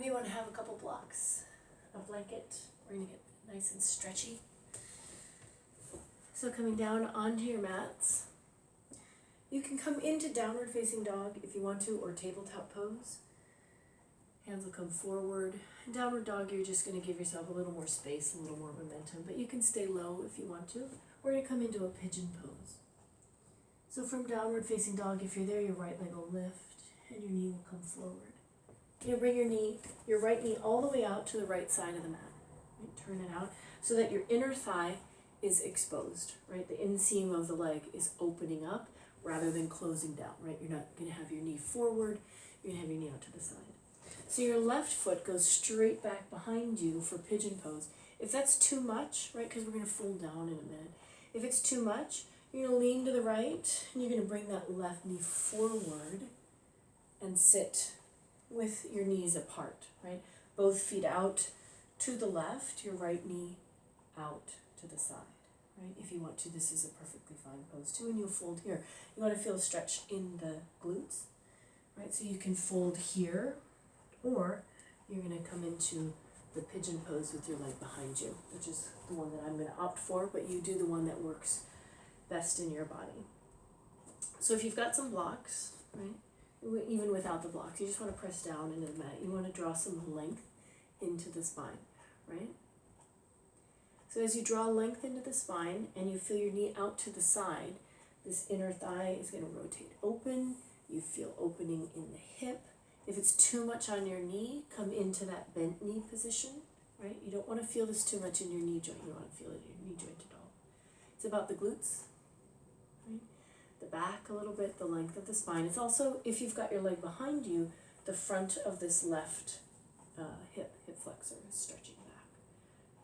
may want to have a couple blocks, a blanket. We're going to get nice and stretchy. So coming down onto your mats. You can come into downward facing dog if you want to, or tabletop pose. Hands will come forward. Downward dog, you're just going to give yourself a little more space, a little more momentum, but you can stay low if you want to, or you come into a pigeon pose. So from downward facing dog, if you're there, your right leg will lift and your knee will come forward. You bring your right knee all the way out to the right side of the mat. Right? Turn it out so that your inner thigh is exposed, right? The inseam of the leg is opening up rather than closing down, right? You're not going to have your knee forward, you're going to have your knee out to the side. So your left foot goes straight back behind you for pigeon pose. If that's too much, right, because we're going to fold down in a minute. If it's too much, you're going to lean to the right, and you're going to bring that left knee forward and sit with your knees apart, right? Both feet out to the left, your right knee out to the side. Right? If you want to, this is a perfectly fine pose too, and you'll fold here. You want to feel a stretch in the glutes, right? So you can fold here, or you're going to come into the pigeon pose with your leg behind you, which is the one that I'm going to opt for, but you do the one that works best in your body. So if you've got some blocks, right, even without the blocks, you just want to press down into the mat. You want to draw some length into the spine, right? So as you draw length into the spine and you feel your knee out to the side, this inner thigh is going to rotate open. You feel opening in the hip. If it's too much on your knee, come into that bent knee position, right? You don't want to feel this too much in your knee joint. You want to feel it in your knee joint at all. It's about the glutes, right? The back a little bit, the length of the spine. It's also, if you've got your leg behind you, the front of this left hip flexor is stretching.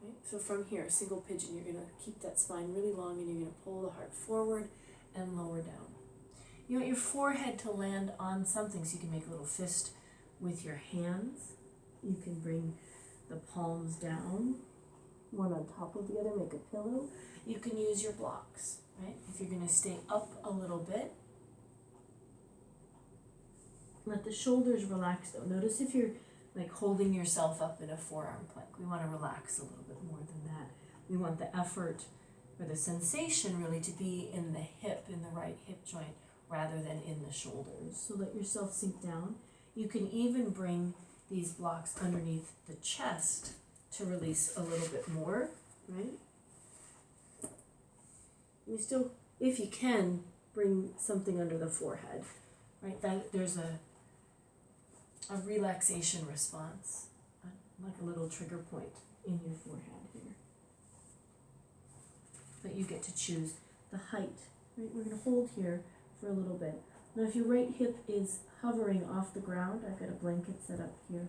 Right? So from here, single pigeon, you're going to keep that spine really long and you're going to pull the heart forward and lower down. You want your forehead to land on something, so you can make a little fist with your hands. You can bring the palms down, one on top of the other, make a pillow. You can use your blocks, right? If you're going to stay up a little bit, let the shoulders relax though. Notice if you're like holding yourself up in a forearm plank. We want to relax a little bit more than that. We want the effort or the sensation really to be in the hip, in the right hip joint, rather than in the shoulders. So let yourself sink down. You can even bring these blocks underneath the chest to release a little bit more, right? You still, if you can, bring something under the forehead, right? That there's a relaxation response, like a little trigger point in your forehead here. But you get to choose the height, right? We're going to hold here for a little bit. Now if your right hip is hovering off the ground, I've got a blanket set up here.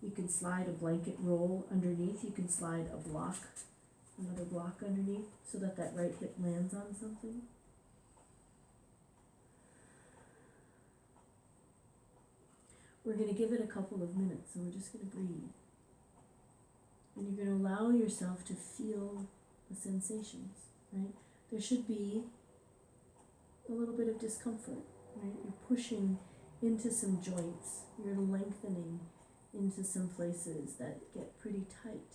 You can slide a blanket roll underneath. You can slide a block, another block underneath, so that that right hip lands on something. We're going to give it a couple of minutes, so we're just going to breathe. And you're going to allow yourself to feel the sensations, right? There should be a little bit of discomfort, right? You're pushing into some joints. You're lengthening into some places that get pretty tight.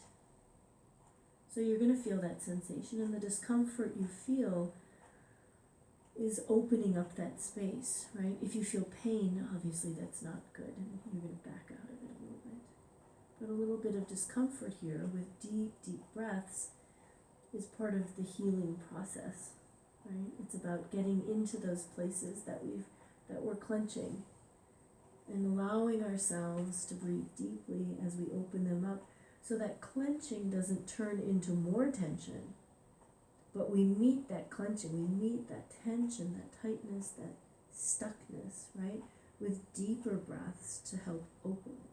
So you're going to feel that sensation, and the discomfort you feel is opening up that space, right? If you feel pain, obviously that's not good, and you're going to back out of it a little bit. But a little bit of discomfort here with deep, deep breaths is part of the healing process, right? It's about getting into those places that we're clenching and allowing ourselves to breathe deeply as we open them up, so that clenching doesn't turn into more tension. But we meet that clenching, we meet that tension, that tightness, that stuckness, right, with deeper breaths to help open it.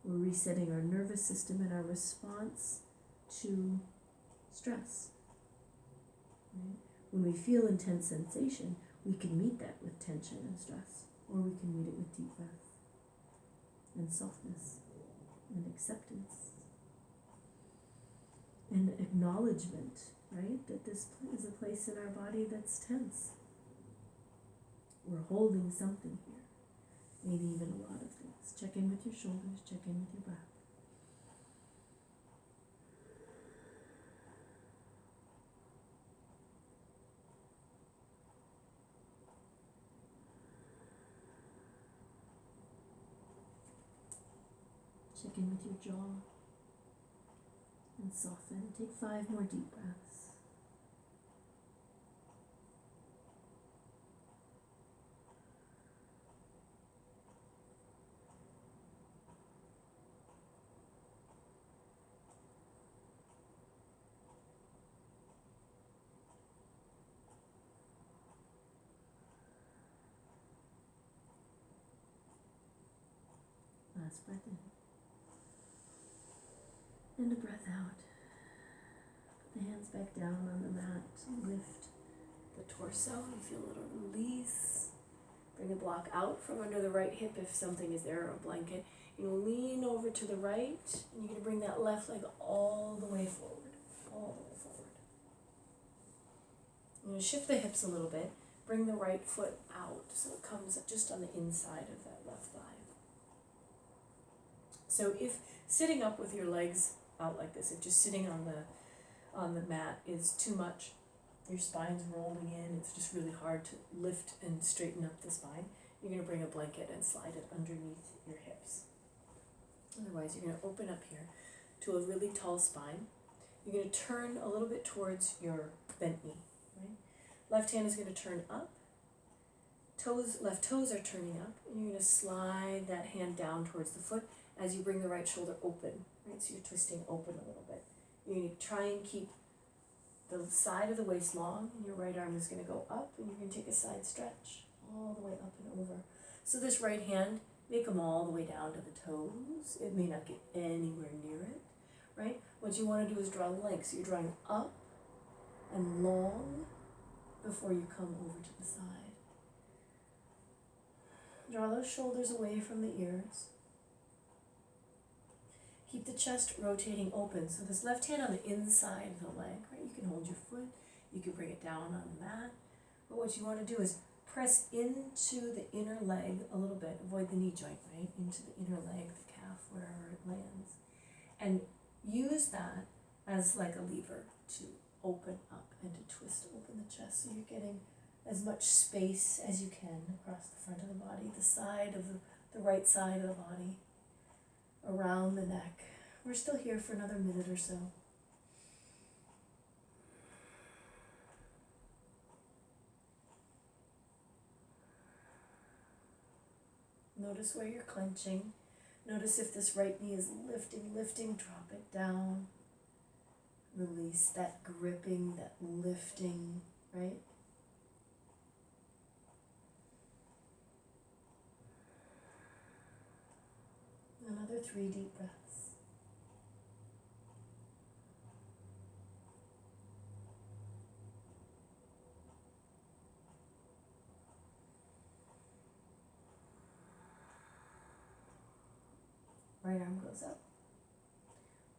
We're resetting our nervous system and our response to stress. Right? When we feel intense sensation, we can meet that with tension and stress, or we can meet it with deep breath and softness and acceptance. And acknowledgement, right, that this is a place in our body that's tense. We're holding something here. maybe even a lot of things. Check in with your shoulders, check in with your breath. Check in with your jaw and soften. Take 5 more deep breaths. Last breath in. And a breath out. Put the hands back down on the mat. Lift the torso. You feel a little release. Bring the block out from under the right hip if something is there, or a blanket. You're going to lean over to the right, and you're going to bring that left leg all the way forward. All the way forward. You're going to shift the hips a little bit. Bring the right foot out so it comes just on the inside of that left thigh. So if sitting up with your legs out like this, if just sitting on the mat is too much, your spine's rolling in, it's just really hard to lift and straighten up the spine, you're going to bring a blanket and slide it underneath your hips. Otherwise, you're going to open up here to a really tall spine. You're going to turn a little bit towards your bent knee. Right? Left hand is going to turn up. Left toes are turning up, and you're going to slide that hand down towards the foot as you bring the right shoulder open. Right? So you're twisting open a little bit. You're going to try and keep the side of the waist long, and your right arm is going to go up, and you're going to take a side stretch all the way up and over. So this right hand, make them all the way down to the toes. It may not get anywhere near it, right? What you want to do is draw length. So you're drawing up and long before you come over to the side. Draw those shoulders away from the ears. Keep the chest rotating open. So this left hand on the inside of the leg, right? You can hold your foot, you can bring it down on the mat. But what you want to do is press into the inner leg a little bit. Avoid the knee joint, right? Into the inner leg, the calf, wherever it lands. And use that as like a lever to open up and to twist open the chest. So you're getting as much space as you can across the front of the body, the side of the right side of the body, around the neck. We're still here for another minute or so. Notice where you're clenching. Notice if this right knee is lifting, drop it down. Release that gripping, that lifting, right? Another 3 deep breaths. Right arm goes up.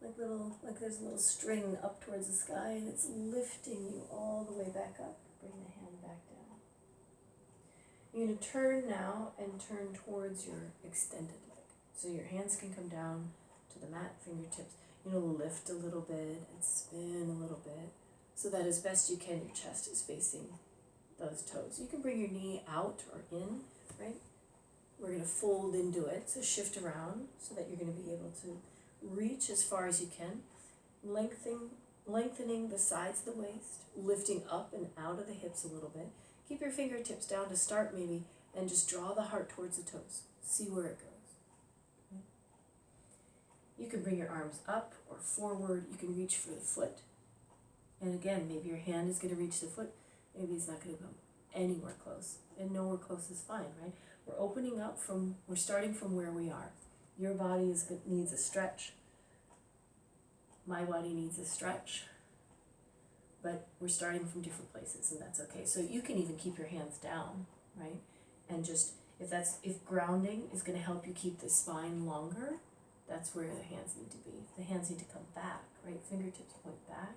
Like there's a little string up towards the sky, and it's lifting you all the way back up. Bring the hand back down. You're going to turn now and turn towards your extended leg. So your hands can come down to the mat, fingertips. Lift a little bit and spin a little bit so that as best you can, your chest is facing those toes. You can bring your knee out or in, right? We're going to fold into it, so shift around so that you're going to be able to reach as far as you can, lengthening the sides of the waist, lifting up and out of the hips a little bit. Keep your fingertips down to start maybe, and just draw the heart towards the toes. See where it goes. Okay. You can bring your arms up or forward. You can reach for the foot. And again, maybe your hand is going to reach the foot. Maybe it's not going to come anywhere close. And nowhere close is fine, right? We're opening up we're starting from where we are. Your body needs a stretch. My body needs a stretch. But we're starting from different places, and that's okay. So you can even keep your hands down, right? And just, if grounding is going to help you keep the spine longer, that's where the hands need to be. The hands need to come back, right? Fingertips point back.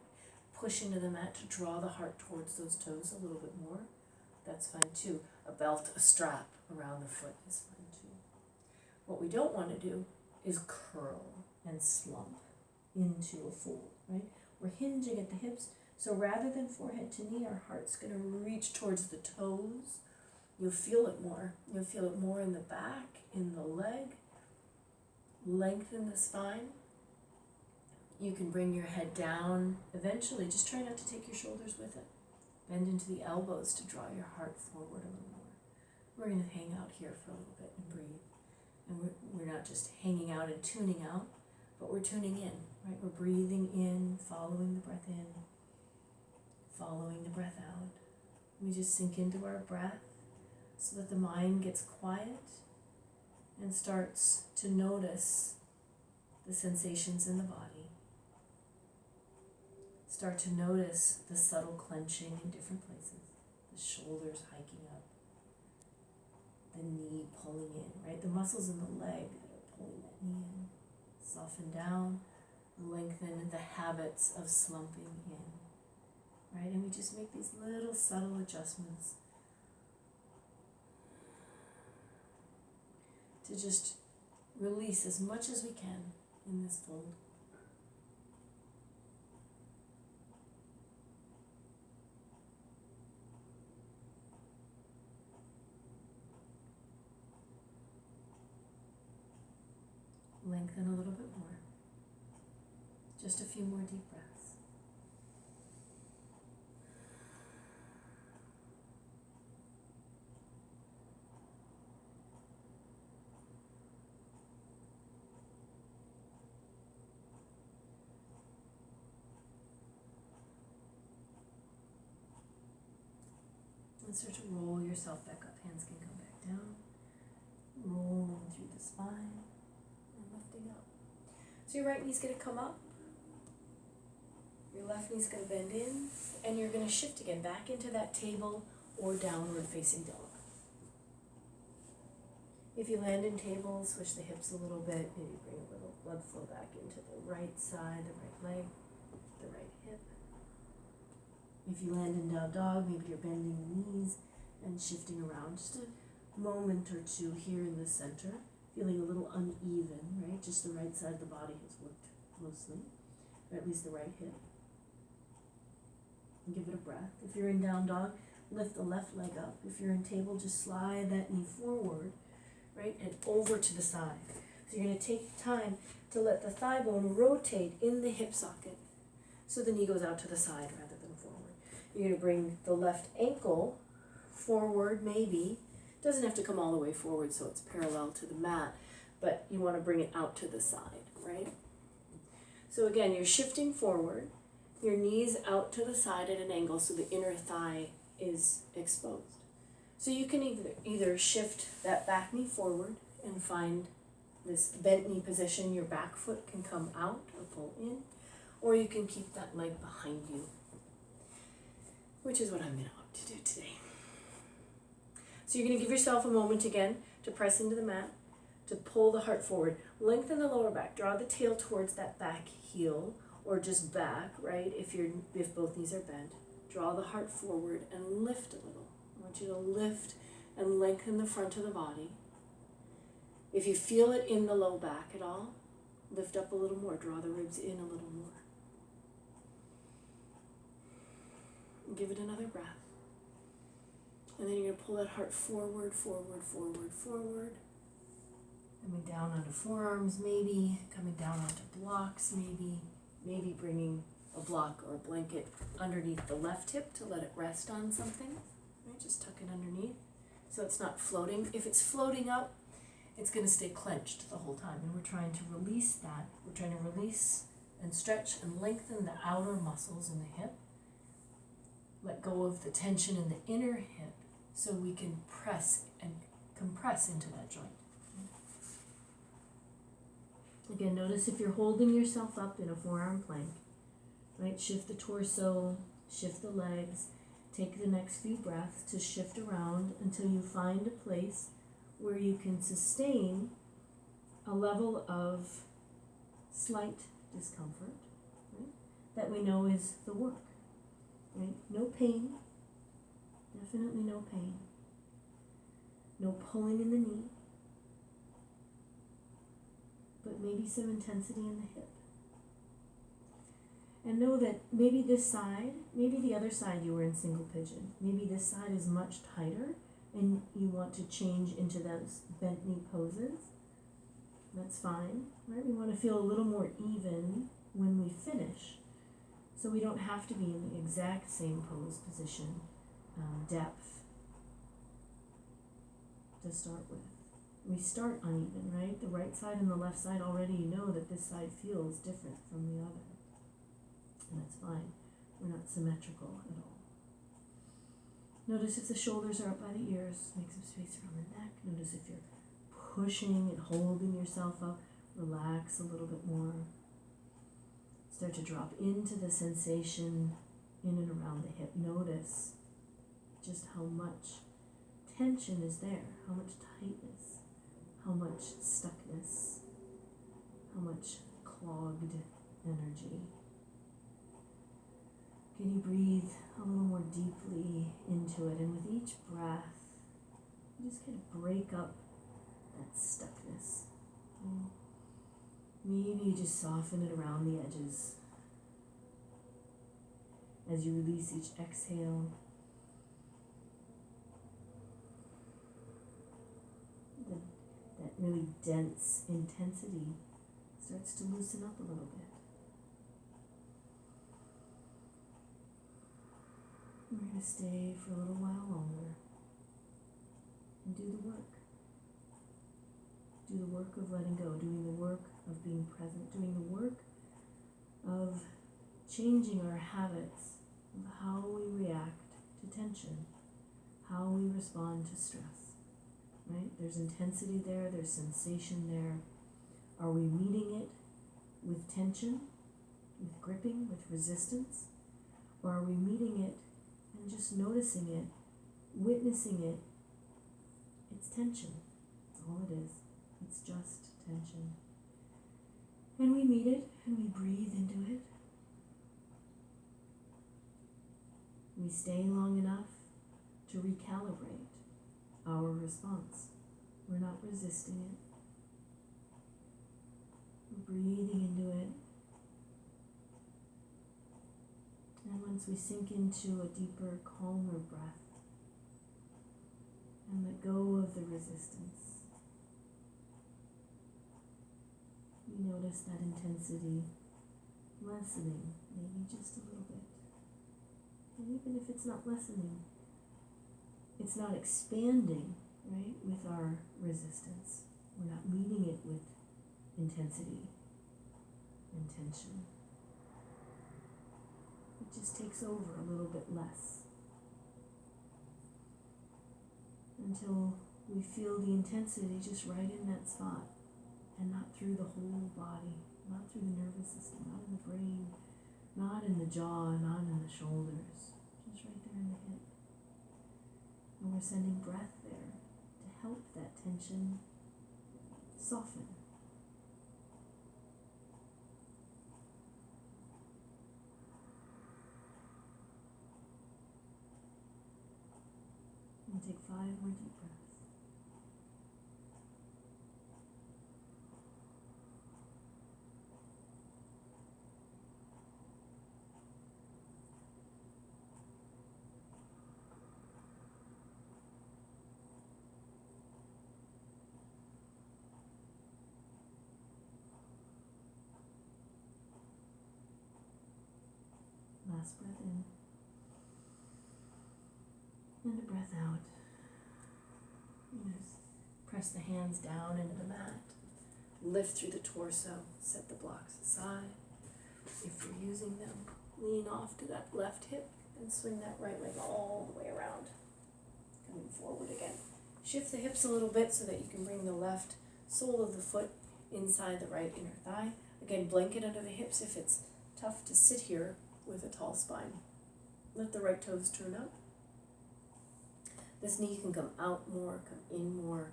Push into the mat to draw the heart towards those toes a little bit more. that's fine too. A belt, a strap around the foot is fine too. What we don't want to do is curl and slump into a fold, right? We're hinging at the hips, so rather than forehead to knee, our heart's going to reach towards the toes. You'll feel it more. You'll feel it more in the back, in the leg. Lengthen the spine. You can bring your head down. Eventually, just try not to take your shoulders with it. Bend into the elbows to draw your heart forward a little more. We're going to hang out here for a little bit and breathe. And we're not just hanging out and tuning out, but we're tuning in, right? We're breathing in, following the breath in, following the breath out. We just sink into our breath so that the mind gets quiet and starts to notice the sensations in the body. Start to notice the subtle clenching in different places, the shoulders hiking up, the knee pulling in, right? The muscles in the leg that are pulling that knee in. Soften down, lengthen the habits of slumping in, right? And we just make these little subtle adjustments to just release as much as we can in this fold. Lengthen a little bit more. Just a few more deep breaths. And start to roll yourself back up. Hands can come back down. Rolling through the spine. Lifting up. So your right knee's going to come up, your left knee's going to bend in, and you're going to shift again back into that table or downward facing dog. If you land in table, switch the hips a little bit, maybe bring a little blood flow back into the right side, the right leg, the right hip. If you land in down dog, maybe you're bending the knees and shifting around just a moment or two here in the center. Feeling a little uneven, right? Just the right side of the body has worked mostly, or at least the right hip. And give it a breath. If you're in down dog, lift the left leg up. If you're in table, just slide that knee forward, right? And over to the side. So you're going to take time to let the thigh bone rotate in the hip socket so the knee goes out to the side rather than forward. You're going to bring the left ankle forward maybe. Doesn't have to come all the way forward so it's parallel to the mat, but you want to bring it out to the side, right? So again, you're shifting forward, your knees out to the side at an angle so the inner thigh is exposed. So you can either shift that back knee forward and find this bent knee position, your back foot can come out or pull in, or you can keep that leg behind you, which is what I'm going to opt to do today. So you're going to give yourself a moment again to press into the mat, to pull the heart forward. Lengthen the lower back. Draw the tail towards that back heel, or just back, right? If both knees are bent. Draw the heart forward and lift a little. I want you to lift and lengthen the front of the body. If you feel it in the low back at all, lift up a little more. Draw the ribs in a little more. Give it another breath. And then you're going to pull that heart forward, forward, forward, forward. Coming down onto forearms maybe, coming down onto blocks maybe bringing a block or a blanket underneath the left hip to let it rest on something. Right? Just tuck it underneath so it's not floating. If it's floating up, it's going to stay clenched the whole time. And we're trying to release that. We're trying to release and stretch and lengthen the outer muscles in the hip. Let go of the tension in the inner hip so we can press and compress into that joint. Again, notice if you're holding yourself up in a forearm plank, right? Shift the torso, shift the legs, take the next few breaths to shift around until you find a place where you can sustain a level of slight discomfort, right? That we know is the work, right? No pain, Definitely no pain. No pulling in the knee, but maybe some intensity in the hip. And know that maybe this side, maybe the other side you were in single pigeon, maybe this side is much tighter and you want to change into those bent knee poses. That's fine, right? We want to feel a little more even when we finish. So we don't have to be in the exact same pose position, depth to start with. We start uneven, right? The right side and the left side already, you know that this side feels different from the other. And that's fine. We're not symmetrical at all. Notice if the shoulders are up by the ears, make some space around the neck. Notice if you're pushing and holding yourself up, relax a little bit more. Start to drop into the sensation in and around the hip. Notice just how much tension is there, how much tightness, how much stuckness, how much clogged energy. Can you breathe a little more deeply into it? And with each breath, you just kind of break up that stuckness. Maybe you just soften it around the edges. As you release each exhale, that really dense intensity starts to loosen up a little bit. We're going to stay for a little while longer and do the work. Do the work of letting go, doing the work of being present, doing the work of changing our habits of how we react to tension, how we respond to stress, right? There's intensity there, there's sensation there. Are we meeting it with tension, with gripping, with resistance? Or are we meeting it and just noticing it, witnessing it? It's tension. That's all it is. It's just tension. And we meet it and we breathe into it. We stay long enough to recalibrate our response. We're not resisting it. We're breathing into it. And once we sink into a deeper, calmer breath and let go of the resistance, we notice that intensity lessening, maybe just a little bit. And even if it's not lessening, it's not expanding, right, with our resistance. We're not meeting it with intensity and tension. It just takes over a little bit less until we feel the intensity just right in that spot and not through the whole body, not through the nervous system, not in the brain, not in the jaw, not in the shoulders, just right there in the hip. And we're sending breath there to help that tension soften. And take 5 more deep breaths. Last breath in. And a breath out. Just press the hands down into the mat. Lift through the torso. Set the blocks aside. If you're using them, lean off to that left hip and swing that right leg all the way around. Coming forward again. Shift the hips a little bit so that you can bring the left sole of the foot inside the right inner thigh. Again, blanket under the hips if it's tough to sit here with a tall spine. Let the right toes turn up. This knee can come out more, come in more.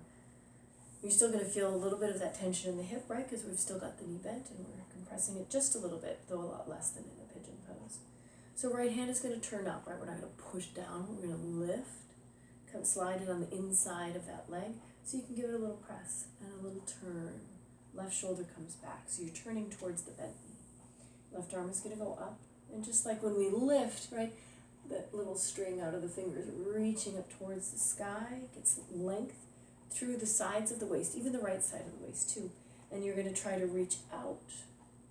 You're still going to feel a little bit of that tension in the hip, right? Because we've still got the knee bent and we're compressing it just a little bit, though a lot less than in a pigeon pose. So right hand is going to turn up, right? We're not going to push down, we're going to lift. slide it on the inside of that leg, so you can give it a little press and a little turn. Left shoulder comes back, so you're turning towards the bent knee. Left arm is going to go up, and just like when we lift, right, that little string out of the fingers reaching up towards the sky gets length through the sides of the waist, even the right side of the waist too. And you're going to try to reach out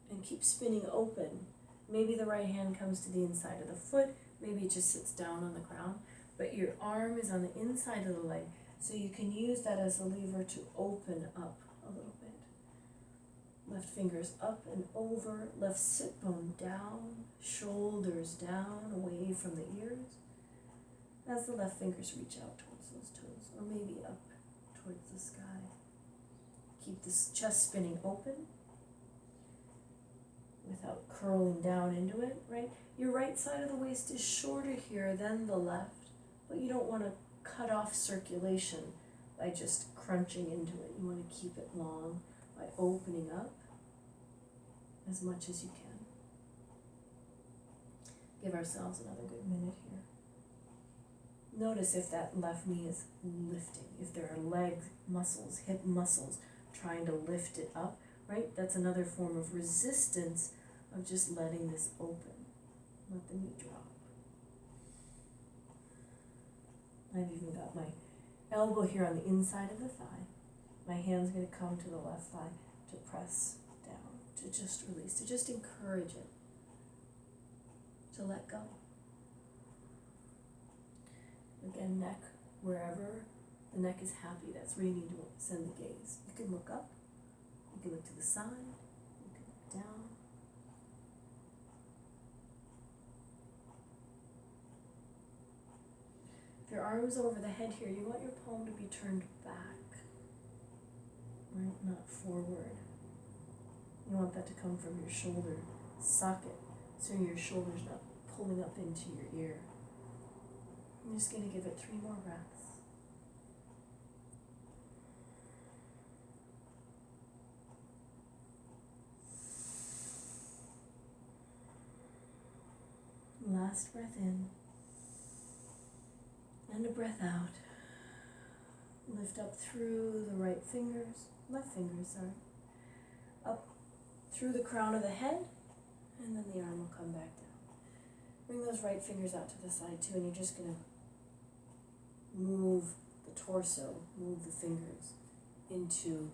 and keep spinning open. Maybe the right hand comes to the inside of the foot, maybe it just sits down on the ground, but your arm is on the inside of the leg, so you can use that as a lever to open up a little bit. Left fingers up and over, left sit bone down, shoulders down, away from the ears, as the left fingers reach out towards those toes, or maybe up towards the sky. Keep this chest spinning open without curling down into it, right? Your right side of the waist is shorter here than the left, but you don't want to cut off circulation by just crunching into it. You want to keep it long by opening up as much as you can. Give ourselves another good minute here. Notice if that left knee is lifting, if there are leg muscles, hip muscles trying to lift it up, right? That's another form of resistance of just letting this open. Let the knee drop. I've even got my elbow here on the inside of the thigh. My hand's going to come to the left thigh to press down, to just release, to just encourage it, to let go. Again, neck, wherever the neck is happy, that's where you need to send the gaze. You can look up, you can look to the side, you can look down. If your arm's over the head here, you want your palm to be turned back, right, not forward. You want that to come from your shoulder socket, so your shoulder's not pulling up into your ear. I'm just going to give it 3 more breaths. Last breath in. And a breath out. Lift up through the left fingers, up through the crown of the head, and then the arm will come back down. Bring those right fingers out to the side too, and you're just going to move the torso, move the fingers into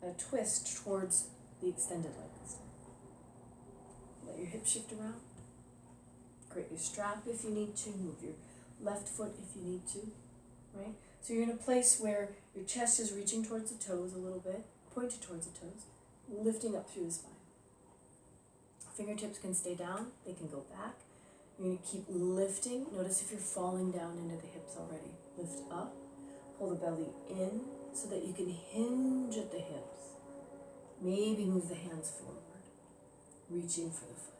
a twist towards the extended leg this time. Let your hips shift around. Create your strap if you need to. Move your left foot if you need to, right? So you're in a place where your chest is reaching towards the toes a little bit, pointed towards the toes, lifting up through the spine. Fingertips can stay down, they can go back. You're going to keep lifting. Notice if you're falling down into the hips already. Lift up, pull the belly in so that you can hinge at the hips. Maybe move the hands forward, reaching for the foot.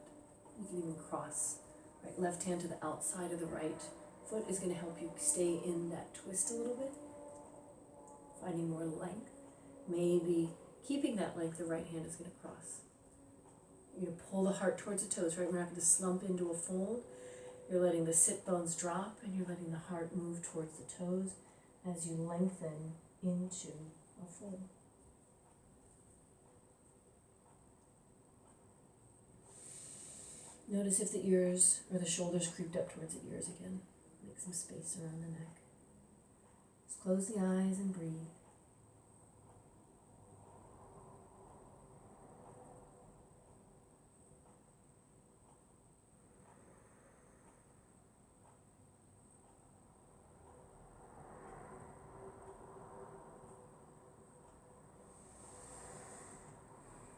You can even cross. Right, left hand to the outside of the right foot is going to help you stay in that twist a little bit. Finding more length. Maybe keeping that length, the right hand is going to cross. You're going to pull the heart towards the toes, right? We're not going to slump into a fold. You're letting the sit bones drop, and you're letting the heart move towards the toes as you lengthen into a fold. Notice if the ears or the shoulders creeped up towards the ears again. Make some space around the neck. Just close the eyes and breathe.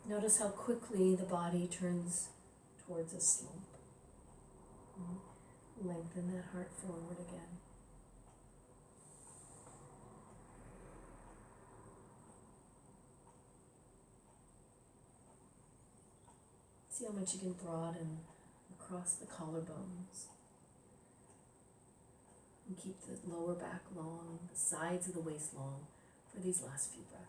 Notice how quickly the body turns towards a slump. Lengthen that heart forward again. See how much you can broaden across the collarbones. And keep the lower back long, the sides of the waist long for these last few breaths.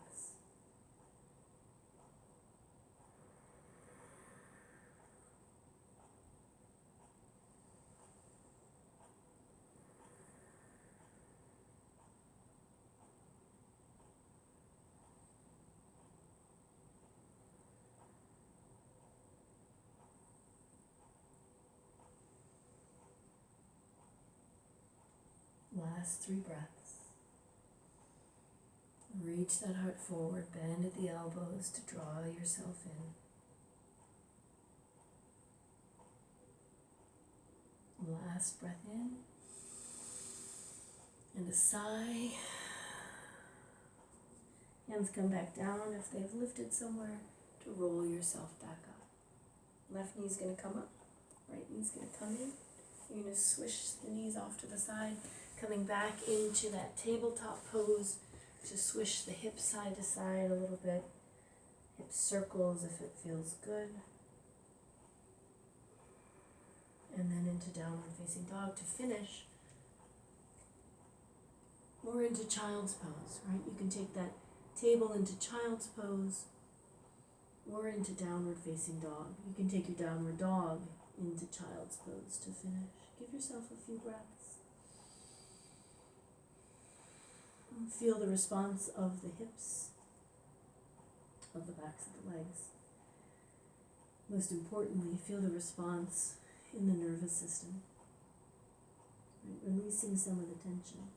last 3 breaths. Reach that heart forward, bend at the elbows to draw yourself in. Last breath in. And a sigh. Hands come back down if they've lifted somewhere to roll yourself back up. Left knee's going to come up, right knee's going to come in. You're going to swish the knees off to the side, coming back into that tabletop pose to swish the hips side to side a little bit. Hip circles if it feels good. And then into downward facing dog to finish. Or into child's pose, right? You can take that table into child's pose or into downward facing dog. You can take your downward dog into child's pose to finish. Give yourself a few breaths. And feel the response of the hips, of the backs of the legs. Most importantly, feel the response in the nervous system, right? Releasing some of the tension.